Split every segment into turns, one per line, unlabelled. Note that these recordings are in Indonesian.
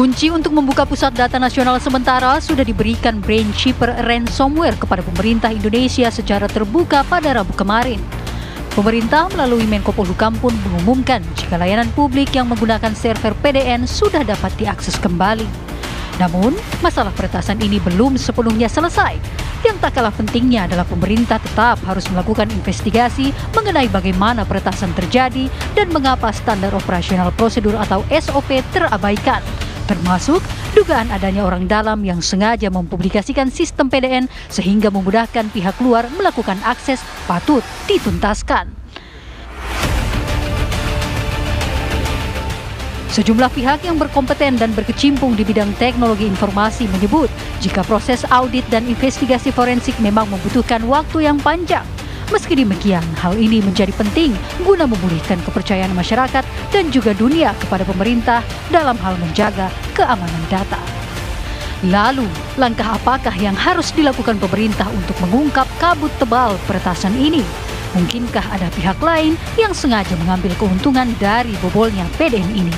Kunci untuk membuka pusat data nasional sementara sudah diberikan Brainkeeper ransomware kepada pemerintah Indonesia secara terbuka pada Rabu kemarin. Pemerintah melalui Menko Polhukam pun mengumumkan jika layanan publik yang menggunakan server PDN sudah dapat diakses kembali. Namun, masalah peretasan ini belum sepenuhnya selesai. Yang tak kalah pentingnya adalah pemerintah tetap harus melakukan investigasi mengenai bagaimana peretasan terjadi dan mengapa standar operasional prosedur atau SOP terabaikan. Termasuk dugaan adanya orang dalam yang sengaja mempublikasikan sistem PDN sehingga memudahkan pihak luar melakukan akses patut dituntaskan. Sejumlah pihak yang berkompeten dan berkecimpung di bidang teknologi informasi menyebut jika proses audit dan investigasi forensik memang membutuhkan waktu yang panjang. Meski demikian, hal ini menjadi penting guna memulihkan kepercayaan masyarakat dan juga dunia kepada pemerintah dalam hal menjaga keamanan data. Lalu, langkah apakah yang harus dilakukan pemerintah untuk mengungkap kabut tebal peretasan ini? Mungkinkah ada pihak lain yang sengaja mengambil keuntungan dari bobolnya PDN ini?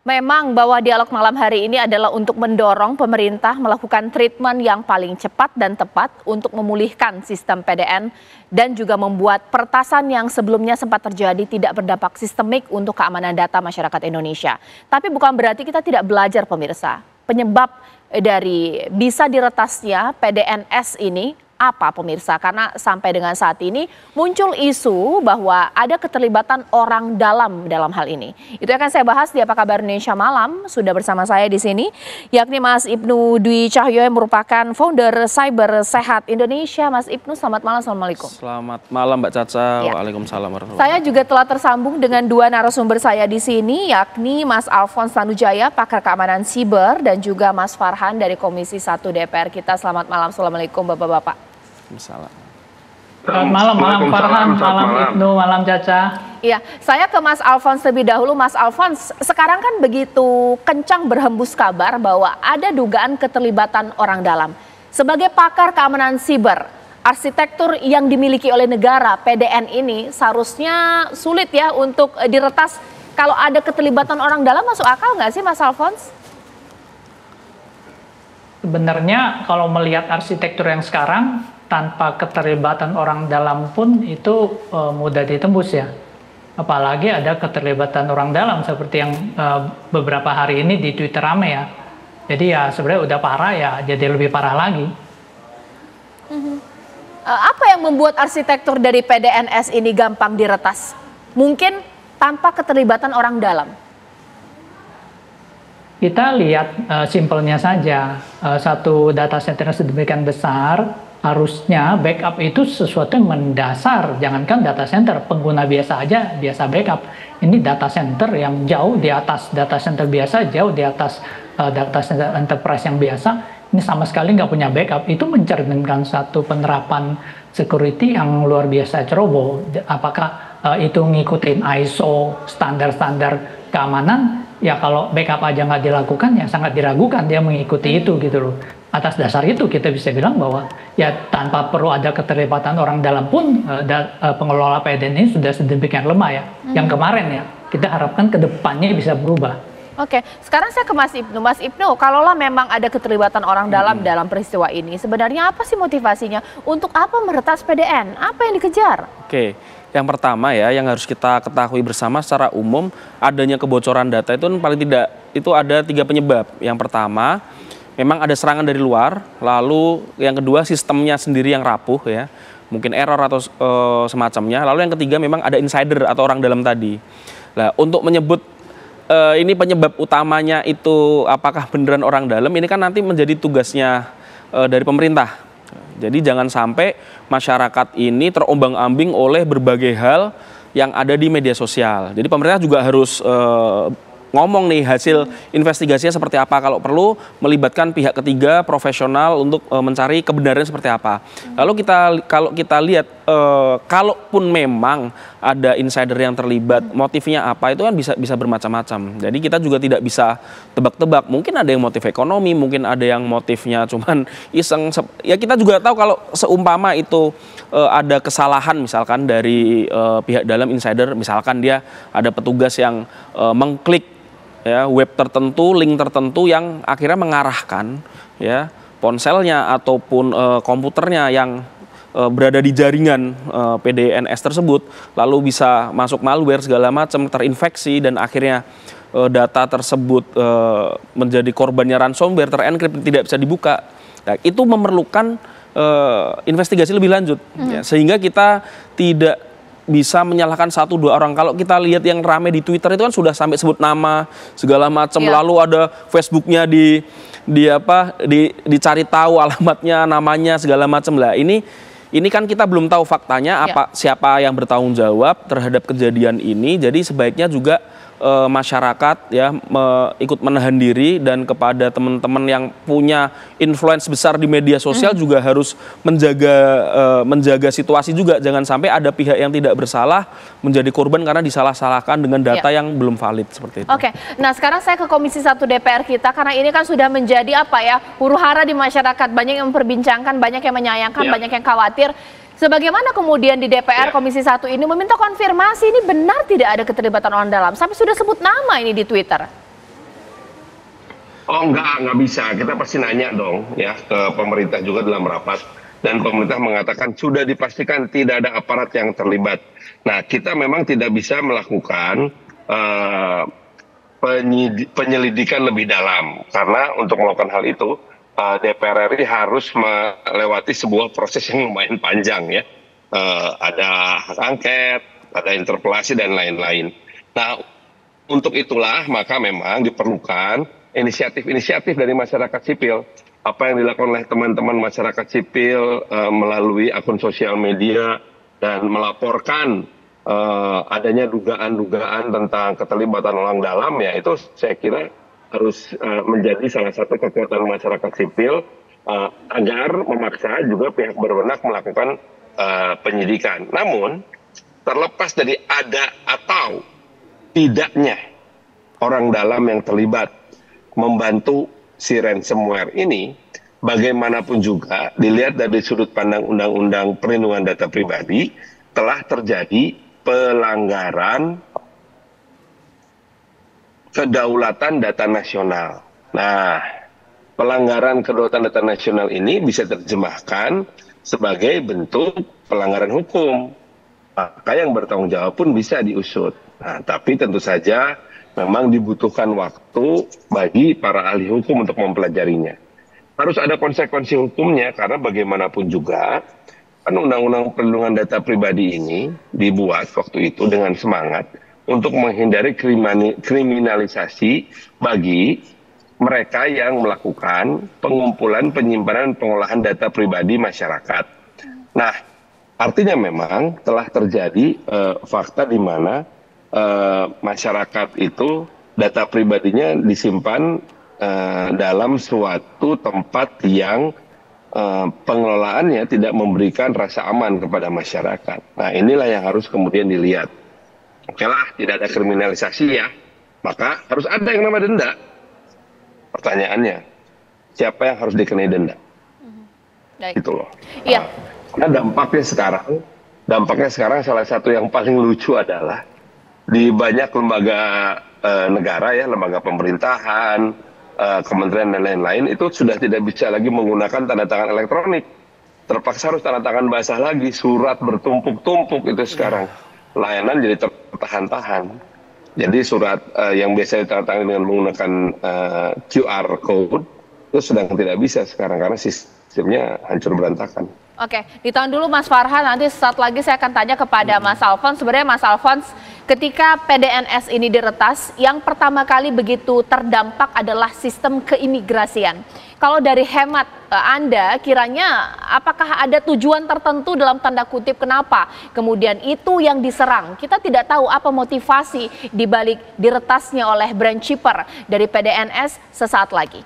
Memang bahwa dialog malam hari ini adalah untuk mendorong pemerintah melakukan treatment yang paling cepat dan tepat untuk memulihkan sistem PDN dan juga membuat peretasan yang sebelumnya sempat terjadi tidak berdampak sistemik untuk keamanan data masyarakat Indonesia. Tapi bukan berarti kita tidak belajar, pemirsa. Penyebab dari bisa diretasnya PDNS ini apa, pemirsa? Karena sampai dengan saat ini muncul isu bahwa ada keterlibatan orang dalam hal ini. Itu akan saya bahas di Apa Kabar Indonesia Malam. Sudah bersama saya di sini, yakni Mas Ibnu Dwi Cahyo yang merupakan founder Cyber Sehat Indonesia. Mas Ibnu, selamat malam. Assalamualaikum.
Selamat malam Mbak Caca. Ya. Waalaikumsalam warahmatullahi wabarakatuh. Saya
juga telah tersambung dengan dua narasumber saya di sini, yakni Mas Alphonse Tanujaya, pakar keamanan siber, dan juga Mas Farhan dari Komisi 1 DPR kita. Selamat malam. Assalamualaikum Bapak-Bapak.
Selamat
malam, malam Farhan, malam Ibnu, malam Caca.
Iya, saya ke Mas Alphonse terlebih dahulu. Mas Alphonse, sekarang kan begitu kencang berhembus kabar bahwa ada dugaan keterlibatan orang dalam. Sebagai pakar keamanan siber, arsitektur yang dimiliki oleh negara, PDN ini seharusnya sulit ya untuk diretas. Kalau ada keterlibatan orang dalam, masuk akal nggak sih Mas Alphonse?
Sebenarnya kalau melihat arsitektur yang sekarang, tanpa keterlibatan orang dalam pun itu mudah ditembus ya. Apalagi ada keterlibatan orang dalam seperti yang beberapa hari ini di Twitter rame ya. Jadi ya sebenarnya udah parah ya, jadi lebih parah lagi.
Apa yang membuat arsitektur dari PDNS ini gampang diretas? Mungkin tanpa keterlibatan orang dalam.
Kita lihat simpelnya saja, satu data center sedemikian besar, harusnya backup itu sesuatu yang mendasar. Jangankan data center, pengguna biasa aja biasa backup. Ini data center yang jauh di atas data center biasa, jauh di atas data center enterprise yang biasa. Ini sama sekali nggak punya backup. Itu mencerminkan satu penerapan security yang luar biasa ceroboh. Apakah itu ngikutin ISO, standar-standar keamanan? Ya kalau backup aja nggak dilakukan ya sangat diragukan dia mengikuti itu gitu loh. Atas dasar itu kita bisa bilang bahwa ya tanpa perlu ada keterlibatan orang dalam pun pengelola PDN ini sudah sedemikian lemah ya. Yang kemarin ya, kita harapkan ke depannya bisa berubah.
Oke, sekarang saya ke Mas Ibnu. Mas Ibnu, kalaulah memang ada keterlibatan orang dalam peristiwa ini, sebenarnya apa sih motivasinya? Untuk apa meretas PDN? Apa yang dikejar?
Oke, yang pertama ya, yang harus kita ketahui bersama secara umum, adanya kebocoran data itu paling tidak itu ada 3 penyebab. Yang pertama, memang ada serangan dari luar, lalu yang kedua sistemnya sendiri yang rapuh ya, mungkin error atau semacamnya. Lalu yang ketiga memang ada insider atau orang dalam tadi. Nah, untuk menyebut ini penyebab utamanya itu apakah beneran orang dalam, ini kan nanti menjadi tugasnya dari pemerintah. Jadi jangan sampai masyarakat ini terombang-ambing oleh berbagai hal yang ada di media sosial. Jadi pemerintah juga harus ngomong nih hasil investigasinya seperti apa, kalau perlu melibatkan pihak ketiga profesional untuk mencari kebenaran seperti apa. Lalu kalau kita lihat kalaupun memang ada insider yang terlibat, motifnya apa itu kan bisa bermacam-macam. Jadi kita juga tidak bisa tebak-tebak. Mungkin ada yang motif ekonomi, mungkin ada yang motifnya cuman iseng. Ya kita juga tahu kalau seumpama itu ada kesalahan misalkan dari pihak dalam insider, misalkan dia ada petugas yang mengklik ya web tertentu, link tertentu yang akhirnya mengarahkan ya ponselnya ataupun komputernya yang berada di jaringan PDNS tersebut, lalu bisa masuk malware segala macam, terinfeksi dan akhirnya data tersebut menjadi korbannya ransomware, terenkripsi, tidak bisa dibuka. Nah, itu memerlukan investigasi lebih lanjut, ya, sehingga kita tidak bisa menyalahkan 1-2 orang. Kalau kita lihat yang rame di Twitter itu kan sudah sampai sebut nama segala macam, lalu ada Facebooknya dicari tahu alamatnya, namanya segala macam lah. Ini kan kita belum tahu faktanya siapa yang bertanggung jawab terhadap kejadian ini. Jadi sebaiknya juga masyarakat ya ikut menahan diri, dan kepada teman-teman yang punya influence besar di media sosial juga harus menjaga situasi juga, jangan sampai ada pihak yang tidak bersalah menjadi korban karena disalah-salahkan dengan data yang belum valid seperti itu.
Oke, nah sekarang saya ke Komisi 1 DPR kita, karena ini kan sudah menjadi huru-hara di masyarakat, banyak yang memperbincangkan, banyak yang menyayangkan, banyak yang khawatir. Sebagaimana kemudian di DPR Komisi 1 ini meminta konfirmasi, ini benar tidak ada keterlibatan orang dalam, sampai sudah sebut nama ini di Twitter.
Oh nggak bisa, kita pasti nanya dong ya ke pemerintah juga dalam rapat, dan pemerintah mengatakan sudah dipastikan tidak ada aparat yang terlibat. Nah, kita memang tidak bisa melakukan penyelidikan lebih dalam, karena untuk melakukan hal itu DPR RI harus melewati sebuah proses yang lumayan panjang ya. Ada hak angket, ada interpelasi dan lain-lain. Nah, untuk itulah maka memang diperlukan inisiatif-inisiatif dari masyarakat sipil. Apa yang dilakukan oleh teman-teman masyarakat sipil melalui akun sosial media dan melaporkan adanya dugaan-dugaan tentang keterlibatan orang dalam, ya itu saya kira harus menjadi salah satu kekuatan masyarakat sipil agar memaksa juga pihak berwenang melakukan penyidikan. Namun terlepas dari ada atau tidaknya orang dalam yang terlibat membantu si ransomware ini, bagaimanapun juga dilihat dari sudut pandang Undang-Undang Perlindungan Data Pribadi, telah terjadi pelanggaran kedaulatan data nasional. Nah, pelanggaran kedaulatan data nasional ini bisa terjemahkan sebagai bentuk pelanggaran hukum. Maka yang bertanggung jawab pun bisa diusut. Nah, tapi tentu saja memang dibutuhkan waktu bagi para ahli hukum untuk mempelajarinya. Harus ada konsekuensi hukumnya, karena bagaimanapun juga kan Undang-Undang Perlindungan Data Pribadi ini dibuat waktu itu dengan semangat untuk menghindari kriminalisasi bagi mereka yang melakukan pengumpulan, penyimpanan, pengolahan data pribadi masyarakat. Nah, artinya memang telah terjadi fakta di mana masyarakat itu data pribadinya disimpan dalam suatu tempat yang pengelolaannya tidak memberikan rasa aman kepada masyarakat. Nah, inilah yang harus kemudian dilihat. Oke lah, tidak ada kriminalisasi ya, maka harus ada yang namanya denda. Pertanyaannya, siapa yang harus dikenai denda? Itu loh.
Iya.
Karena dampaknya sekarang salah satu yang paling lucu adalah di banyak lembaga negara ya, lembaga pemerintahan, kementerian dan lain-lain, itu sudah tidak bisa lagi menggunakan tanda tangan elektronik. Terpaksa harus tanda tangan basah lagi, surat bertumpuk-tumpuk itu sekarang. Layanan jadi tertahan-tahan. Jadi surat yang biasa ditandatangani dengan menggunakan QR code itu sedang tidak bisa sekarang karena sistemnya hancur berantakan.
Oke, ditahan dulu Mas Farhan, nanti saat lagi saya akan tanya kepada Mas Alfons. Sebenarnya Mas Alfons, ketika PDNS ini diretas, yang pertama kali begitu terdampak adalah sistem keimigrasian. Kalau dari hemat Anda, kiranya apakah ada tujuan tertentu dalam tanda kutip kenapa kemudian itu yang diserang? Kita tidak tahu apa motivasi dibalik diretasnya oleh branch shipper dari PDNS sesaat lagi.